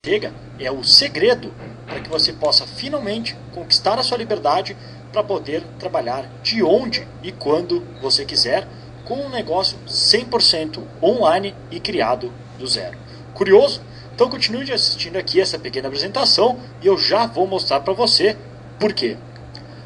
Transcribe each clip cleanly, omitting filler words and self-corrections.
Chega é o segredo para que você possa finalmente conquistar a sua liberdade para poder trabalhar de onde e quando você quiser com um negócio 100% online e criado do zero. Curioso? Então continue assistindo aqui essa pequena apresentação e eu já vou mostrar para você por quê.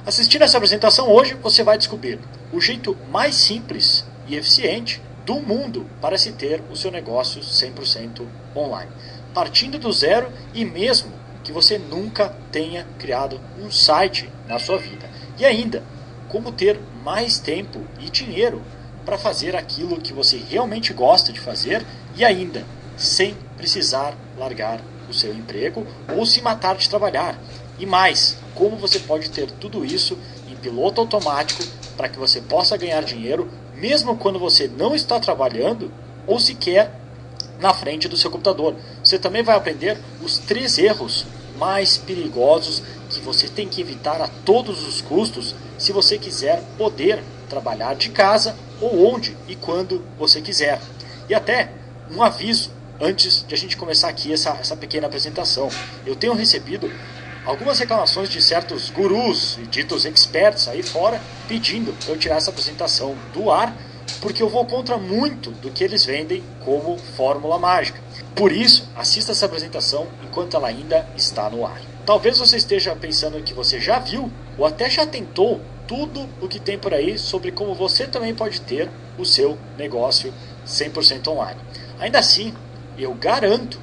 Assistindo essa apresentação hoje, você vai descobrir o jeito mais simples e eficiente do mundo para se ter o seu negócio 100% online. Partindo do zero e mesmo que você nunca tenha criado um site na sua vida. E ainda, como ter mais tempo e dinheiro para fazer aquilo que você realmente gosta de fazer e ainda sem precisar largar o seu emprego ou se matar de trabalhar. E mais, como você pode ter tudo isso em piloto automático para que você possa ganhar dinheiro mesmo quando você não está trabalhando ou sequer na frente do seu computador. Você também vai aprender os 3 erros mais perigosos que você tem que evitar a todos os custos se você quiser poder trabalhar de casa ou onde e quando você quiser. E até um aviso antes de a gente começar aqui essa pequena apresentação. Eu tenho recebido algumas reclamações de certos gurus e ditos experts aí fora pedindo para eu tirar essa apresentação do ar porque eu vou contra muito do que eles vendem como fórmula mágica. Por isso, assista essa apresentação enquanto ela ainda está no ar. Talvez você esteja pensando que você já viu ou até já tentou tudo o que tem por aí sobre como você também pode ter o seu negócio 100% online. Ainda assim, eu garanto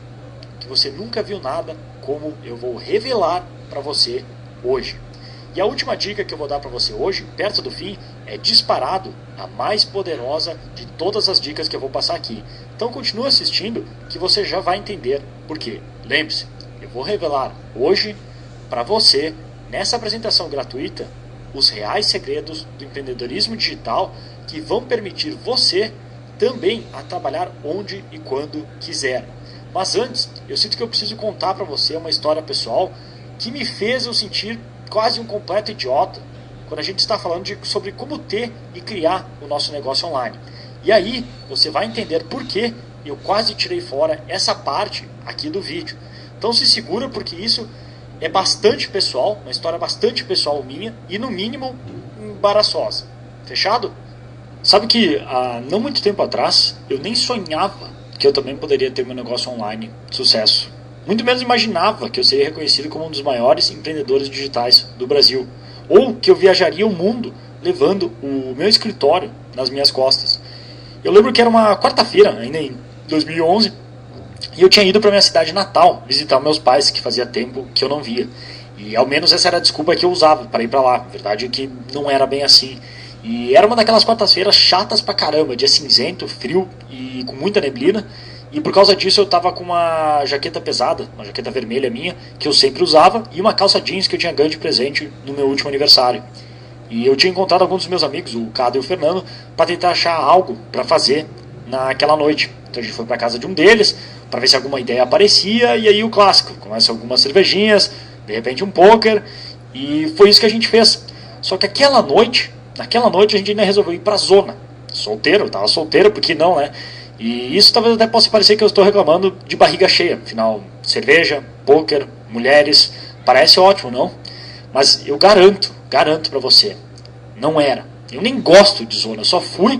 que você nunca viu nada como eu vou revelar para você hoje. E a última dica que eu vou dar para você hoje, perto do fim, é disparado a mais poderosa de todas as dicas que eu vou passar aqui. Então continue assistindo que você já vai entender por quê. Lembre-se, eu vou revelar hoje para você, nessa apresentação gratuita, os reais segredos do empreendedorismo digital que vão permitir você também a trabalhar onde e quando quiser. Mas antes, eu sinto que eu preciso contar para você uma história pessoal que me fez eu sentir quase um completo idiota quando a gente está falando sobre como ter e criar o nosso negócio online. E aí você vai entender por que eu quase tirei fora essa parte aqui do vídeo. Então se segura porque isso é bastante pessoal, uma história bastante pessoal minha e no mínimo embaraçosa. Fechado? Sabe que há não muito tempo atrás eu nem sonhava que eu também poderia ter meu negócio online de sucesso. Muito menos imaginava que eu seria reconhecido como um dos maiores empreendedores digitais do Brasil. Ou que eu viajaria o mundo levando o meu escritório nas minhas costas. Eu lembro que era uma quarta-feira, ainda em 2011, e eu tinha ido para minha cidade natal visitar meus pais, que fazia tempo que eu não via. E ao menos essa era a desculpa que eu usava para ir para lá. A verdade é que não era bem assim. E era uma daquelas quartas-feiras chatas pra caramba, dia cinzento, frio e com muita neblina. E por causa disso eu tava com uma jaqueta pesada, uma jaqueta vermelha minha, que eu sempre usava, e uma calça jeans que eu tinha ganho de presente no meu último aniversário. E eu tinha encontrado alguns dos meus amigos, o Cado e o Fernando, para tentar achar algo para fazer naquela noite. Então a gente foi para casa de um deles, para ver se alguma ideia aparecia, e aí o clássico, começa algumas cervejinhas, de repente um poker, e foi isso que a gente fez. Só que naquela noite a gente ainda resolveu ir pra zona. Solteiro, eu tava solteiro, por que não, né? E isso talvez até possa parecer que eu estou reclamando de barriga cheia. Afinal, cerveja, pôquer, mulheres, parece ótimo, não? Mas eu garanto pra você, não era. Eu nem gosto de zona, eu só fui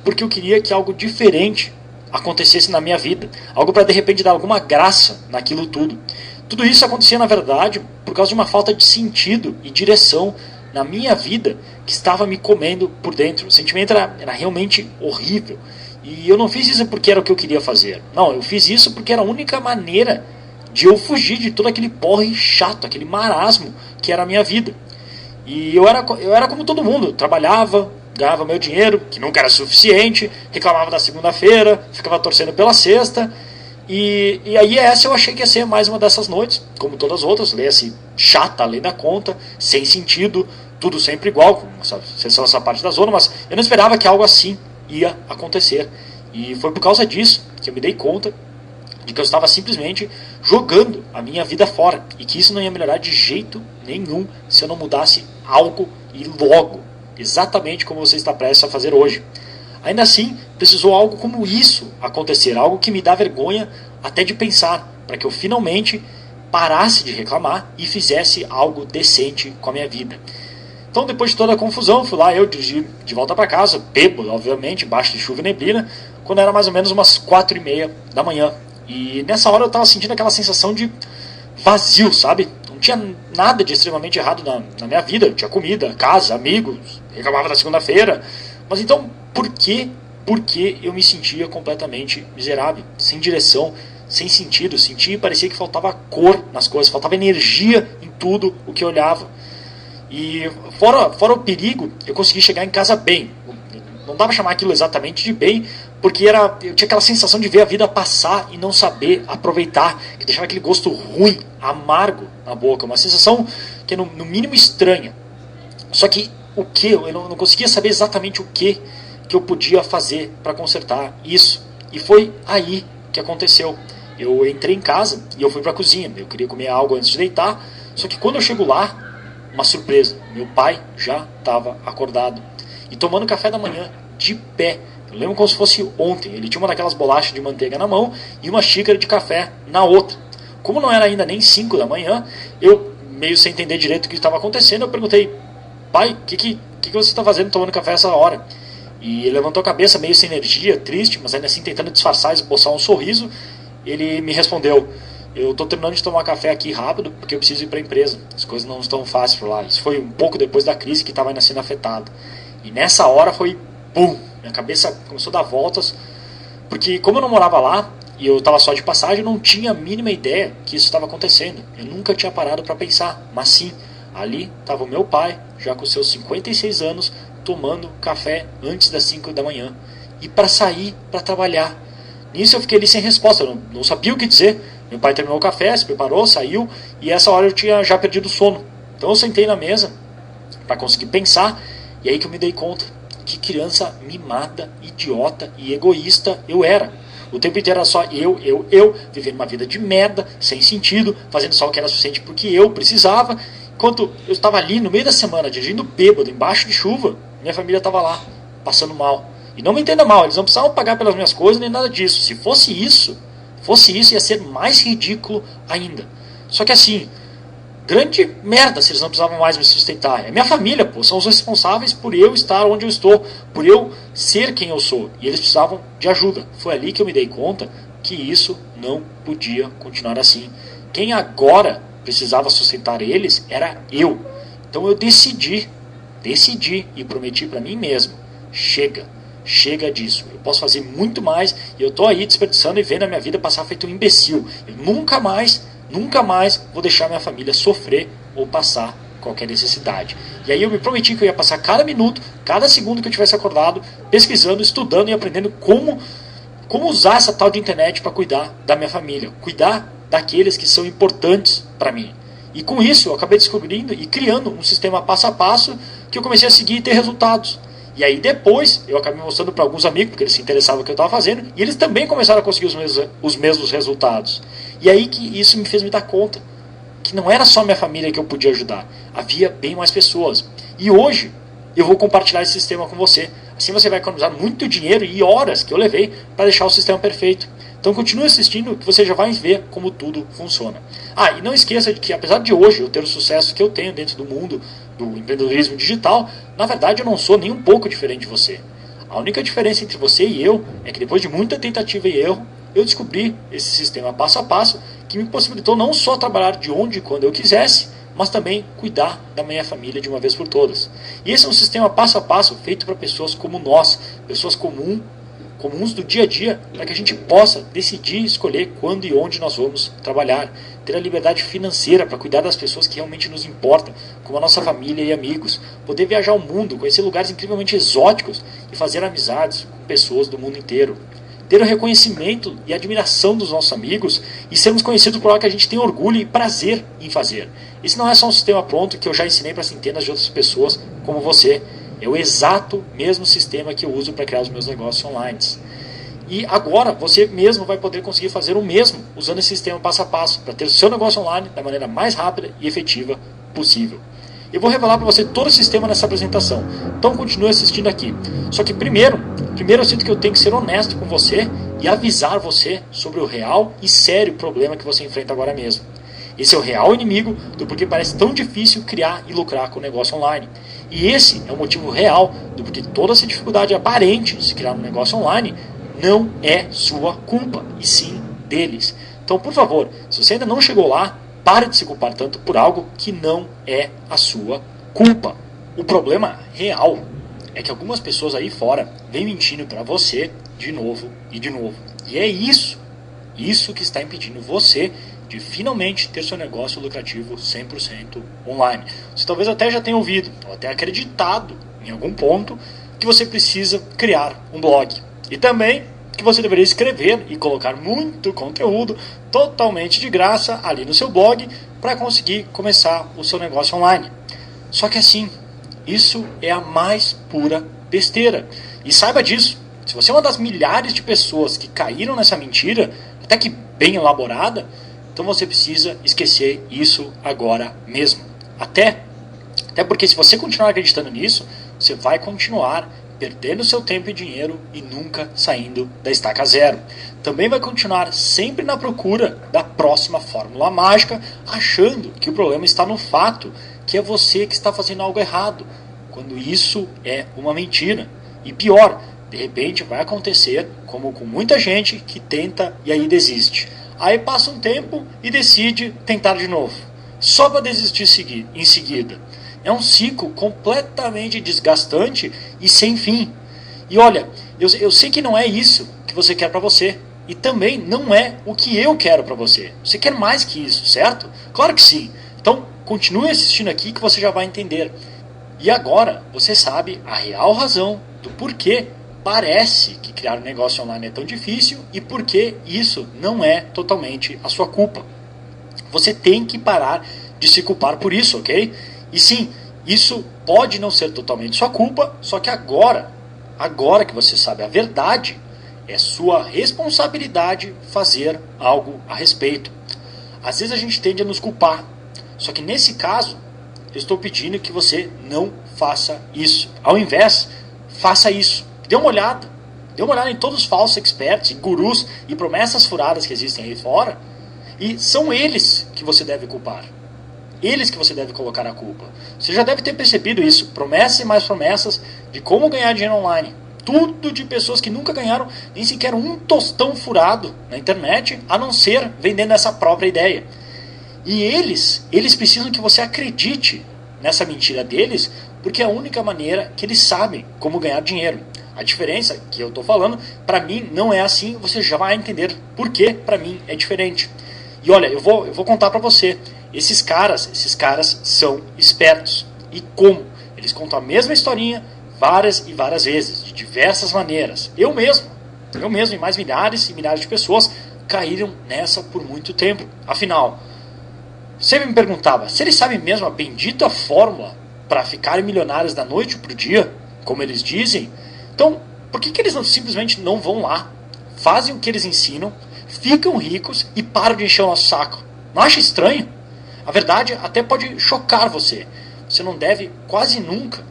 porque eu queria que algo diferente acontecesse na minha vida. Algo para de repente dar alguma graça naquilo tudo. Tudo isso acontecia na verdade por causa de uma falta de sentido e direção na minha vida que estava me comendo por dentro. O sentimento era realmente horrível. E eu não fiz isso porque era o que eu queria fazer. Não, eu fiz isso porque era a única maneira de eu fugir de todo aquele porre chato, aquele marasmo que era a minha vida. E eu era como todo mundo. Trabalhava, ganhava meu dinheiro, que nunca era suficiente, reclamava da segunda-feira, ficava torcendo pela sexta. E aí essa eu achei que ia ser mais uma dessas noites, como todas as outras, leia-se chata, além da conta, sem sentido, tudo sempre igual, com exceção essa parte da zona, mas eu não esperava que algo assim ia acontecer. E foi por causa disso que eu me dei conta de que eu estava simplesmente jogando a minha vida fora e que isso não ia melhorar de jeito nenhum se eu não mudasse algo e logo, exatamente como você está prestes a fazer hoje. Ainda assim, precisou algo como isso acontecer, algo que me dá vergonha até de pensar, para que eu finalmente parasse de reclamar e fizesse algo decente com a minha vida. Então, depois de toda a confusão, fui lá, eu dirigi de volta para casa, bêbado, obviamente, embaixo de chuva e neblina, quando era mais ou menos umas 4h30 da manhã. E nessa hora eu estava sentindo aquela sensação de vazio, sabe? Não tinha nada de extremamente errado na minha vida. Eu tinha comida, casa, amigos, reclamava da segunda-feira. Mas então, por que eu me sentia completamente miserável, sem direção, sem sentido? Parecia que faltava cor nas coisas, faltava energia em tudo o que eu olhava. E fora o perigo, eu consegui chegar em casa bem. Não dava pra chamar aquilo exatamente de bem, porque eu tinha aquela sensação de ver a vida passar e não saber aproveitar, que deixava aquele gosto ruim, amargo na boca, uma sensação que é no mínimo estranha. Só que eu não conseguia saber exatamente o que eu podia fazer para consertar isso. E foi aí que aconteceu. Eu entrei em casa e eu fui para a cozinha. Eu queria comer algo antes de deitar, só que quando eu chego lá, uma surpresa, meu pai já estava acordado e tomando café da manhã de pé. Eu lembro como se fosse ontem. Ele tinha uma daquelas bolachas de manteiga na mão e uma xícara de café na outra. Como não era ainda nem 5 da manhã, eu, meio sem entender direito o que estava acontecendo, eu perguntei: pai, o que você está fazendo tomando café essa hora? E ele levantou a cabeça, meio sem energia, triste, mas ainda assim tentando disfarçar e esboçar um sorriso. Ele me respondeu: eu estou terminando de tomar café aqui rápido porque eu preciso ir para a empresa. As coisas não estão fáceis por lá. Isso foi um pouco depois da crise que estava ainda sendo afetada. E nessa hora foi BUM! Minha cabeça começou a dar voltas, porque como eu não morava lá e eu estava só de passagem, eu não tinha a mínima ideia que isso estava acontecendo. Eu nunca tinha parado para pensar, mas sim, ali estava o meu pai, já com seus 56 anos, tomando café antes das 5 da manhã. E para sair, para trabalhar. Nisso eu fiquei ali sem resposta, eu não sabia o que dizer. Meu pai terminou o café, se preparou, saiu, e essa hora eu tinha já perdido o sono. Então eu sentei na mesa para conseguir pensar, e aí que eu me dei conta que criança mimada, idiota e egoísta eu era. O tempo inteiro era só eu, vivendo uma vida de merda, sem sentido, fazendo só o que era suficiente porque eu precisava. Enquanto eu estava ali no meio da semana, dirigindo bêbado, embaixo de chuva, minha família estava lá, passando mal. E não me entenda mal, eles não precisavam pagar pelas minhas coisas nem nada disso. Se fosse isso, ia ser mais ridículo ainda. Só que assim, grande merda se eles não precisavam mais me sustentar. É minha família, pô, são os responsáveis por eu estar onde eu estou, por eu ser quem eu sou. E eles precisavam de ajuda. Foi ali que eu me dei conta que isso não podia continuar assim. Quem agora precisava sustentar eles era eu. Então eu decidi e prometi para mim mesmo: chega disso, eu posso fazer muito mais, e eu tô aí desperdiçando e vendo a minha vida passar feito um imbecil. Eu nunca mais vou deixar minha família sofrer ou passar qualquer necessidade. E aí eu me prometi que eu ia passar cada minuto, cada segundo que eu tivesse acordado, pesquisando, estudando e aprendendo como usar essa tal de internet para cuidar da minha família, cuidar daqueles que são importantes para mim. E com isso eu acabei descobrindo e criando um sistema passo a passo que eu comecei a seguir e ter resultados. E aí depois eu acabei mostrando para alguns amigos, porque eles se interessavam no que eu estava fazendo, e eles também começaram a conseguir os mesmos resultados. E aí que isso me fez me dar conta que não era só minha família que eu podia ajudar, havia bem mais pessoas. E hoje eu vou compartilhar esse sistema com você. Assim você vai economizar muito dinheiro e horas que eu levei para deixar o sistema perfeito. Então continue assistindo que você já vai ver como tudo funciona. Ah, e não esqueça de que apesar de hoje eu ter o sucesso que eu tenho dentro do mundo do empreendedorismo digital, na verdade eu não sou nem um pouco diferente de você. A única diferença entre você e eu é que depois de muita tentativa e erro, eu descobri esse sistema passo a passo que me possibilitou não só trabalhar de onde e quando eu quisesse, mas também cuidar da minha família de uma vez por todas. E esse é um sistema passo a passo feito para pessoas como nós, pessoas comuns do dia a dia, para que a gente possa decidir e escolher quando e onde nós vamos trabalhar, ter a liberdade financeira para cuidar das pessoas que realmente nos importam, como a nossa família e amigos, poder viajar ao mundo, conhecer lugares incrivelmente exóticos e fazer amizades com pessoas do mundo inteiro, ter o reconhecimento e admiração dos nossos amigos e sermos conhecidos por algo que a gente tem orgulho e prazer em fazer. Esse não é só um sistema pronto que eu já ensinei para centenas de outras pessoas como você. É o exato mesmo sistema que eu uso para criar os meus negócios online. E agora você mesmo vai poder conseguir fazer o mesmo usando esse sistema passo a passo para ter o seu negócio online da maneira mais rápida e efetiva possível. Eu vou revelar para você todo o sistema nessa apresentação. Então continue assistindo aqui. Só que primeiro eu sinto que eu tenho que ser honesto com você e avisar você sobre o real e sério problema que você enfrenta agora mesmo. Esse é o real inimigo do porquê parece tão difícil criar e lucrar com o negócio online. E esse é o motivo real do porquê toda essa dificuldade aparente de se criar um negócio online não é sua culpa, e sim deles. Então, por favor, se você ainda não chegou lá, pare de se culpar tanto por algo que não é a sua culpa. O problema real é que algumas pessoas aí fora vêm mentindo para você de novo e de novo. E é isso que está impedindo você de finalmente ter seu negócio lucrativo 100% online. Você talvez até já tenha ouvido, ou até acreditado em algum ponto, que você precisa criar um blog. E também que você deveria escrever e colocar muito conteúdo totalmente de graça ali no seu blog para conseguir começar o seu negócio online. Só que assim, isso é a mais pura besteira. E saiba disso, se você é uma das milhares de pessoas que caíram nessa mentira, até que bem elaborada, então você precisa esquecer isso agora mesmo. Até porque se você continuar acreditando nisso, você vai continuar perdendo seu tempo e dinheiro e nunca saindo da estaca zero. Também vai continuar sempre na procura da próxima fórmula mágica, achando que o problema está no fato que é você que está fazendo algo errado, quando isso é uma mentira. E pior, de repente vai acontecer como com muita gente que tenta e aí desiste. Aí passa um tempo e decide tentar de novo, só para desistir em seguida. É um ciclo completamente desgastante e sem fim. E olha, eu sei que não é isso que você quer para você. E também não é o que eu quero para você. Você quer mais que isso, certo? Claro que sim. Então, continue assistindo aqui que você já vai entender. E agora, você sabe a real razão do porquê parece que criar um negócio online é tão difícil e porquê isso não é totalmente a sua culpa. Você tem que parar de se culpar por isso, ok? E sim, isso pode não ser totalmente sua culpa, só que agora que você sabe a verdade, é sua responsabilidade fazer algo a respeito. Às vezes a gente tende a nos culpar, só que nesse caso, eu estou pedindo que você não faça isso. Ao invés, faça isso. Dê uma olhada em todos os falsos experts, e gurus e promessas furadas que existem aí fora, e são eles que você deve culpar. Eles que você deve colocar a culpa. Você já deve ter percebido isso. Promessas e mais promessas de como ganhar dinheiro online. Tudo de pessoas que nunca ganharam nem sequer um tostão furado na internet, a não ser vendendo essa própria ideia. E eles precisam que você acredite nessa mentira deles, porque é a única maneira que eles sabem como ganhar dinheiro. A diferença que eu estou falando, para mim não é assim, você já vai entender por que para mim é diferente. E olha, eu vou contar para você. Esses caras são espertos. E como? Eles contam a mesma historinha várias e várias vezes, de diversas maneiras. Eu mesmo e mais milhares e milhares de pessoas caíram nessa por muito tempo. Afinal, sempre me perguntava, se eles sabem mesmo a bendita fórmula para ficarem milionários da noite para o dia, como eles dizem, então por que eles simplesmente não vão lá, fazem o que eles ensinam, ficam ricos e param de encher o nosso saco? Não acha estranho? A verdade até pode chocar você. Você não deve quase nunca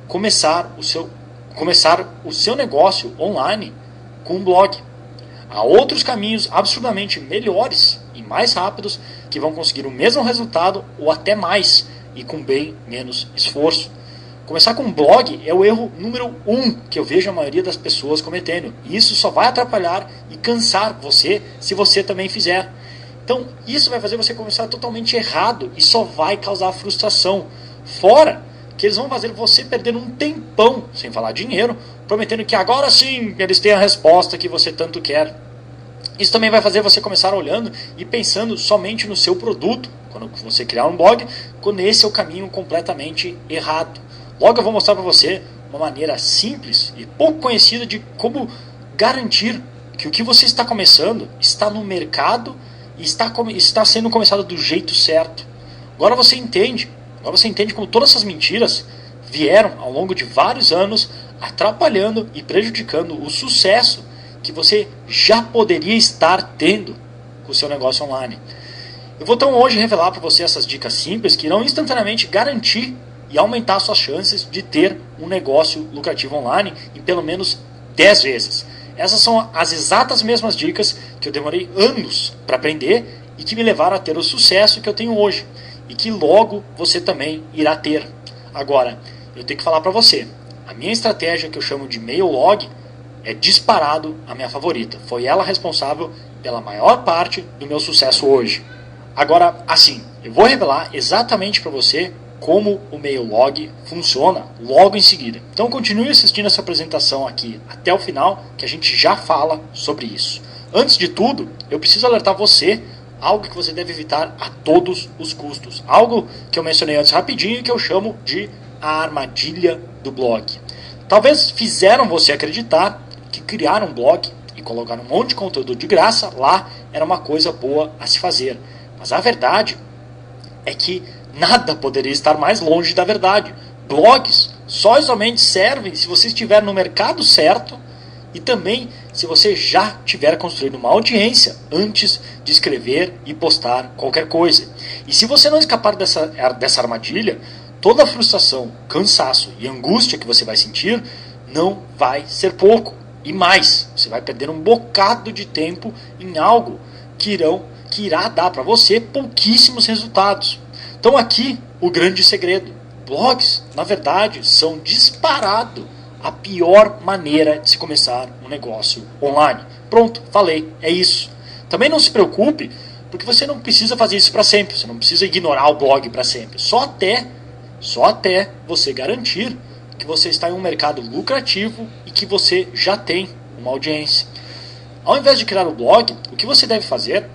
começar o seu negócio online com um blog. Há outros caminhos absurdamente melhores e mais rápidos que vão conseguir o mesmo resultado ou até mais e com bem menos esforço. Começar com um blog é o erro número 1 que eu vejo a maioria das pessoas cometendo. E isso só vai atrapalhar e cansar você se você também fizer. Então, isso vai fazer você começar totalmente errado e só vai causar frustração. Fora que eles vão fazer você perder um tempão, sem falar dinheiro, prometendo que agora sim eles têm a resposta que você tanto quer. Isso também vai fazer você começar olhando e pensando somente no seu produto, quando você criar um blog, quando esse é o caminho completamente errado. Logo eu vou mostrar para você uma maneira simples e pouco conhecida de como garantir que o que você está começando está no mercado e está sendo começado do jeito certo. Agora você entende como todas essas mentiras vieram ao longo de vários anos atrapalhando e prejudicando o sucesso que você já poderia estar tendo com o seu negócio online. Eu vou então hoje revelar para você essas dicas simples que irão instantaneamente garantir e aumentar suas chances de ter um negócio lucrativo online em pelo menos 10 vezes. Essas são as exatas mesmas dicas que eu demorei anos para aprender e que me levaram a ter o sucesso que eu tenho hoje e que logo você também irá ter. Agora, eu tenho que falar para você, a minha estratégia que eu chamo de Mail Log é disparado a minha favorita. Foi ela responsável pela maior parte do meu sucesso hoje. Agora, assim, eu vou revelar exatamente para você como o Mail Log funciona logo em seguida. Então continue assistindo essa apresentação aqui até o final, que a gente já fala sobre isso. Antes de tudo, eu preciso alertar você algo que você deve evitar a todos os custos. Algo que eu mencionei antes rapidinho e que eu chamo de a armadilha do blog. Talvez fizeram você acreditar que criar um blog e colocar um monte de conteúdo de graça lá era uma coisa boa a se fazer. Mas a verdade é que nada poderia estar mais longe da verdade. Blogs só e somente servem se você estiver no mercado certo e também se você já tiver construído uma audiência antes de escrever e postar qualquer coisa. E se você não escapar dessa armadilha, toda a frustração, cansaço e angústia que você vai sentir não vai ser pouco. E mais, você vai perder um bocado de tempo em algo que irá dar para você pouquíssimos resultados. Então aqui o grande segredo. Blogs, na verdade, são disparado a pior maneira de se começar um negócio online. Pronto, falei, é isso. Também não se preocupe, porque você não precisa fazer isso para sempre. Você não precisa ignorar o blog para sempre. Só até você garantir que você está em um mercado lucrativo e que você já tem uma audiência. Ao invés de criar o blog, o que você deve fazer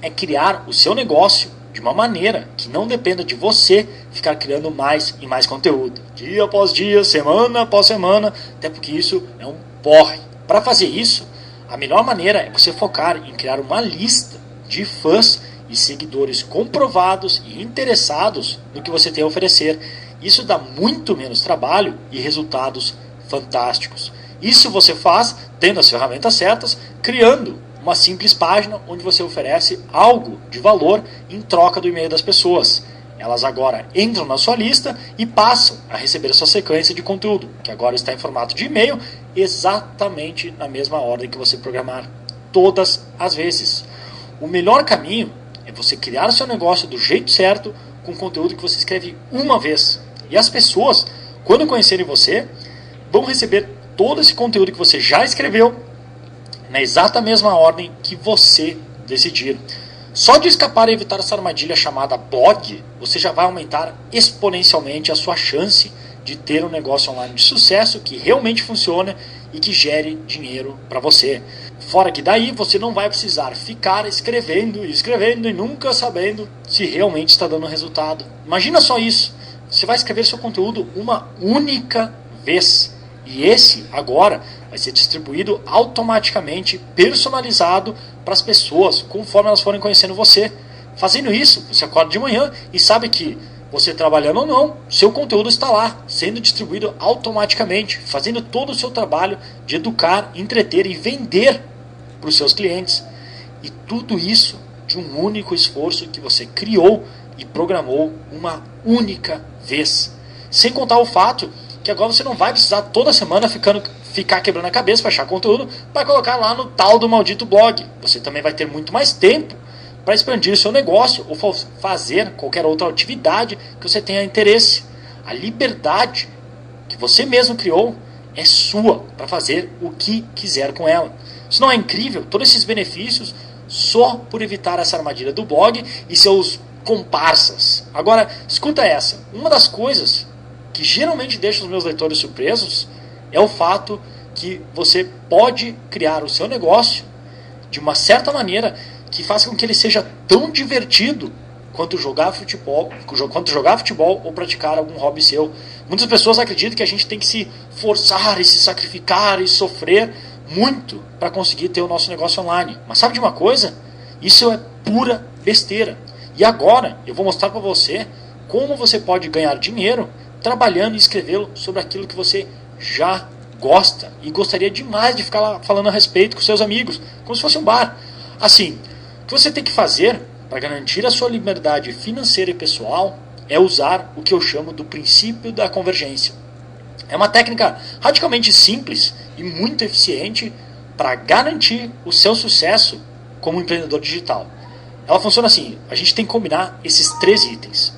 é criar o seu negócio de uma maneira que não dependa de você ficar criando mais e mais conteúdo. Dia após dia, semana após semana, até porque isso é um porre. Para fazer isso, a melhor maneira é você focar em criar uma lista de fãs e seguidores comprovados e interessados no que você tem a oferecer. Isso dá muito menos trabalho e resultados fantásticos. Isso você faz tendo as ferramentas certas, criando uma simples página onde você oferece algo de valor em troca do e-mail das pessoas. Elas agora entram na sua lista e passam a receber a sua sequência de conteúdo, que agora está em formato de e-mail, exatamente na mesma ordem que você programar, todas as vezes. O melhor caminho é você criar o seu negócio do jeito certo, com conteúdo que você escreve uma vez. E as pessoas, quando conhecerem você, vão receber todo esse conteúdo que você já escreveu na exata mesma ordem que você decidir. Só de escapar e evitar essa armadilha chamada blog, você já vai aumentar exponencialmente a sua chance de ter um negócio online de sucesso que realmente funcione e que gere dinheiro para você. Fora que daí você não vai precisar ficar escrevendo e nunca sabendo se realmente está dando resultado. Imagina só isso. Você vai escrever seu conteúdo uma única vez. E esse, agora, vai ser distribuído automaticamente, personalizado para as pessoas, conforme elas forem conhecendo você. Fazendo isso, você acorda de manhã e sabe que, você trabalhando ou não, seu conteúdo está lá, sendo distribuído automaticamente, fazendo todo o seu trabalho de educar, entreter e vender para os seus clientes. E tudo isso de um único esforço que você criou e programou uma única vez. Sem contar o fato que agora você não vai precisar toda semana ficar quebrando a cabeça para achar conteúdo para colocar lá no tal do maldito blog. Você também vai ter muito mais tempo para expandir o seu negócio ou fazer qualquer outra atividade que você tenha interesse. A liberdade que você mesmo criou é sua para fazer o que quiser com ela. Isso não é incrível? Todos esses benefícios só por evitar essa armadilha do blog e seus comparsas. Agora, escuta essa. Uma das coisas que geralmente deixa os meus leitores surpresos é o fato que você pode criar o seu negócio de uma certa maneira que faça com que ele seja tão divertido quanto jogar futebol ou praticar algum hobby seu. Muitas pessoas acreditam que a gente tem que se forçar e se sacrificar e sofrer muito para conseguir ter o nosso negócio online. Mas sabe de uma coisa? Isso é pura besteira. E agora eu vou mostrar para você como você pode ganhar dinheiro trabalhando e escrevendo sobre aquilo que você já gosta e gostaria demais de ficar lá falando a respeito com seus amigos, como se fosse um bar. Assim, o que você tem que fazer para garantir a sua liberdade financeira e pessoal é usar o que eu chamo do princípio da convergência. É uma técnica radicalmente simples e muito eficiente para garantir o seu sucesso como empreendedor digital. Ela funciona assim: a gente tem que combinar esses 3 itens.